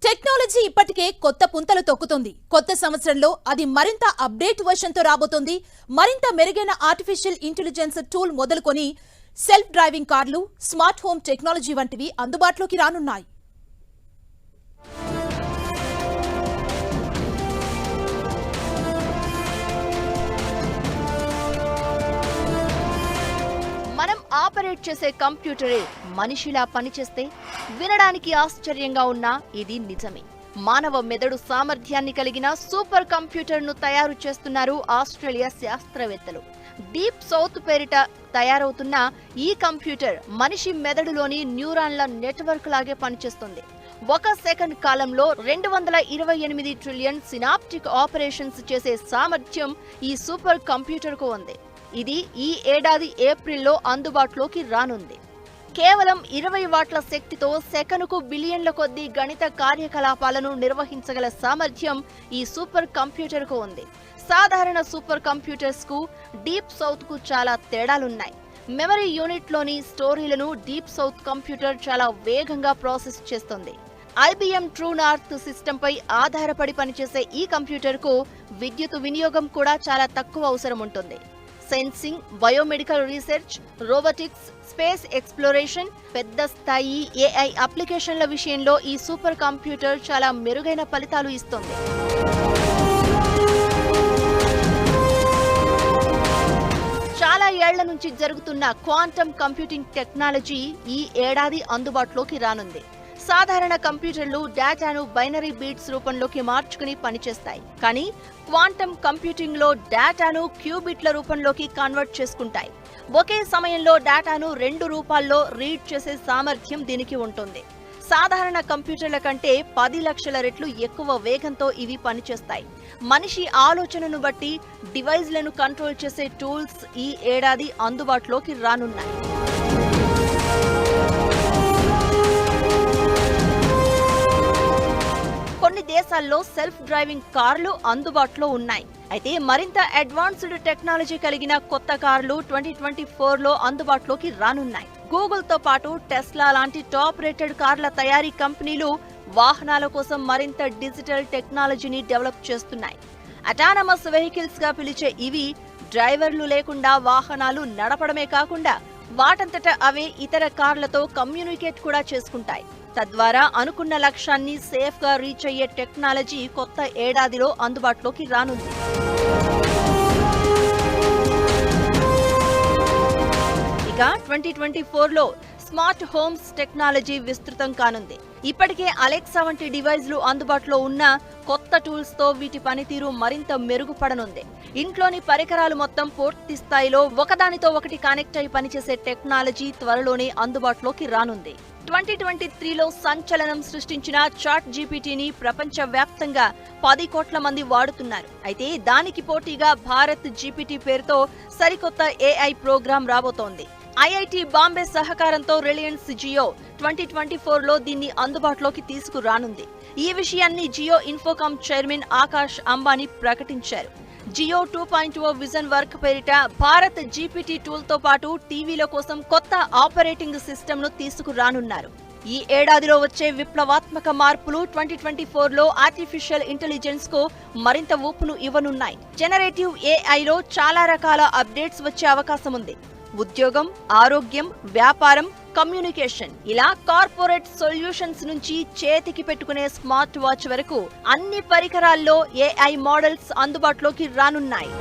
Technology ఇప్పటికే కొత్త పుంతలు తొక్కుతుంది. కొత్త సంవత్సరంలో అది మరింత అప్డేట్ వర్షన్ తో రాబోతోంది. మరింత మెరుగైన ఆర్టిఫిషియల్ ఇంటెలిజెన్స్ టూల్ మొదలుకొని సెల్ఫ్ డ్రైవింగ్ కార్లు, స్మార్ట్ హోమ్ టెక్నాలజీ వంటివి అందుబాటులోకి రానున్నాయి. మనం ఆపరేట్ చేసే కంప్యూటరే మనిషిలా పనిచేస్తే వినడానికి ఆశ్చర్యంగా ఉన్నా ఇది నిజమే. మానవ మెదడు సామర్థ్యాన్ని కలిగిన సూపర్ కంప్యూటర్ను తయారు చేస్తున్నారు ఆస్ట్రేలియా శాస్త్రవేత్తలు. డీప్ సౌత్ పేరిట తయారవుతున్న ఈ కంప్యూటర్ మనిషి మెదడులోని న్యూరాన్ల నెట్వర్క్ లాగే పనిచేస్తుంది. 1 సెకండ్ కాలంలో 228 ట్రిలియన్ సినాప్టిక్ ఆపరేషన్స్ చేసే సామర్థ్యం ఈ సూపర్ కంప్యూటర్కు ఉంది. ఇది ఈ ఏడాది ఏప్రిల్లో అందుబాటులోకి రానుంది. కేవలం 20 వాట్ల శక్తితో సెకనుకు బిలియన్ల కొద్దీ గణిత కార్యకలాపాలను నిర్వహించగల సామర్థ్యం ఈ సూపర్ కంప్యూటర్కు ఉంది. సాధారణ సూపర్ కంప్యూటర్స్ కు డీప్ సౌత్ కు చాలా తేడాలున్నాయి. మెమరీ యూనిట్లోని స్టోరీలను డీప్ సౌత్ కంప్యూటర్ చాలా వేగంగా ప్రాసెస్ చేస్తుంది. IBM ట్రూ నార్త్ సిస్టంపై ఆధారపడి పనిచేసే ఈ కంప్యూటర్కు విద్యుత్ వినియోగం కూడా చాలా తక్కువ అవసరం ఉంటుంది. Sensing, biomedical research, robotics, space exploration, పెద్ద స్థాయి AI అప్లికేషన్ల విషయంలో ఈ సూపర్ కంప్యూటర్ చాలా మెరుగైన ఫలితాలు ఇస్తుంది. చాలా ఏళ్ల నుంచి జరుగుతున్న క్వాంటమ్ కంప్యూటింగ్ టెక్నాలజీ ఈ ఏడాది అందుబాటులోకి రానుంది. సాధారణ కంప్యూటర్లు డేటాను బైనరీ బీట్స్ రూపంలోకి మార్చుకుని పనిచేస్తాయి. కానీ క్వాంటమ్ కంప్యూటింగ్ లో డేటాను క్యూబిట్ల రూపంలోకి కన్వర్ట్ చేసుకుంటాయి. ఒకే సమయంలో డేటాను 2 రూపాల్లో రీడ్ చేసే సామర్థ్యం దీనికి ఉంటుంది. సాధారణ కంప్యూటర్ల కంటే 10 లక్షల రెట్లు ఎక్కువ వేగంతో ఇవి పనిచేస్తాయి. మనిషి ఆలోచనను బట్టి డివైజ్లను కంట్రోల్ చేసే టూల్స్ ఈ ఏడాది అందుబాటులోకి రానున్నాయి. కొన్ని దేశాల్లో సెల్ఫ్ డ్రైవింగ్ కార్లు అందుబాటులో ఉన్నాయి. అయితే మరింత అడ్వాన్స్డ్ టెక్నాలజీ కలిగిన కొత్త కార్లు 2024లో అందుబాటులోకి రానున్నాయి. గూగుల్ తో పాటు టెస్లా లాంటి టాప్ రేటెడ్ కార్ల తయారీ కంపెనీలు వాహనాల కోసం మరింత డిజిటల్ టెక్నాలజీని డెవలప్ చేస్తున్నాయి. అటానమస్ వెహికల్స్ గా పిలిచే ఇవి డ్రైవర్లు లేకుండా వాహనాలు నడపడమే కాకుండా వాటంతట అవే ఇతర కార్లతో కమ్యూనికేట్ కూడా చేసుకుంటాయి. తద్వారా అనుకున్న లక్ష్యాన్ని సేఫ్ గా రీచ్ అయ్యే టెక్నాలజీ కొత్త ఏడాదిలో అందుబాటులోకి రానుంది. ఇక 2024లో స్మార్ట్ హోమ్స్ టెక్నాలజీ విస్తృతం కానుంది. ఇప్పటికే అలెక్సా వంటి డివైజ్లు అందుబాటులో ఉన్న కొత్త టూల్స్ తో వీటి పనితీరు మరింత మెరుగుపడనుంది. ఇంట్లోని పరికరాలు మొత్తం పూర్తి స్థాయిలో ఒకదానితో ఒకటి కనెక్ట్ అయి పనిచేసే టెక్నాలజీ త్వరలోనే అందుబాటులోకి రానుంది. 2023లో సంచలనం సృష్టించిన చాట్ జీపీటీని ప్రపంచవ్యాప్తంగా 10 కోట్ల మంది వాడుతున్నారు. అయితే దానికి పోటీగా భారత్ జీపీటీ పేరుతో సరికొత్త AI ప్రోగ్రాం రాబోతోంది. IIT బాంబే సహకారంతో రిలయన్స్ జియో 2024లో దీన్ని అందుబాటులోకి తీసుకురానుంది. ఈ విషయాన్ని జియో ఇన్ఫోకామ్ చైర్మన్ ఆకాష్ అంబానీ ప్రకటించారు. జియో 2.0 విజన్ వర్క్ పేరిట భారత్ జీపీటీ టూల్ తో పాటు టీవీల కోసం కొత్త ఆపరేటింగ్ సిస్టమ్ ను తీసుకురానున్నారు. ఈ ఏడాదిలో వచ్చే విప్లవాత్మక మార్పులు 2024లో ఆర్టిఫిషియల్ ఇంటెలిజెన్స్ కు మరింత ఊపును ఇవ్వనున్నాయి. జనరేటివ్ AIలో చాలా రకాల అప్డేట్స్ వచ్చే అవకాశం ఉంది. ఉద్యోగం, ఆరోగ్యం, వ్యాపారం, కమ్యూనికేషన్ ఇలా కార్పొరేట్ సొల్యూషన్స్ నుంచి చేతికి పెట్టుకునే స్మార్ట్ వాచ్ వరకు అన్ని పరికరాల్లో AI మోడల్స్ అందుబాటులోకి రానున్నాయి.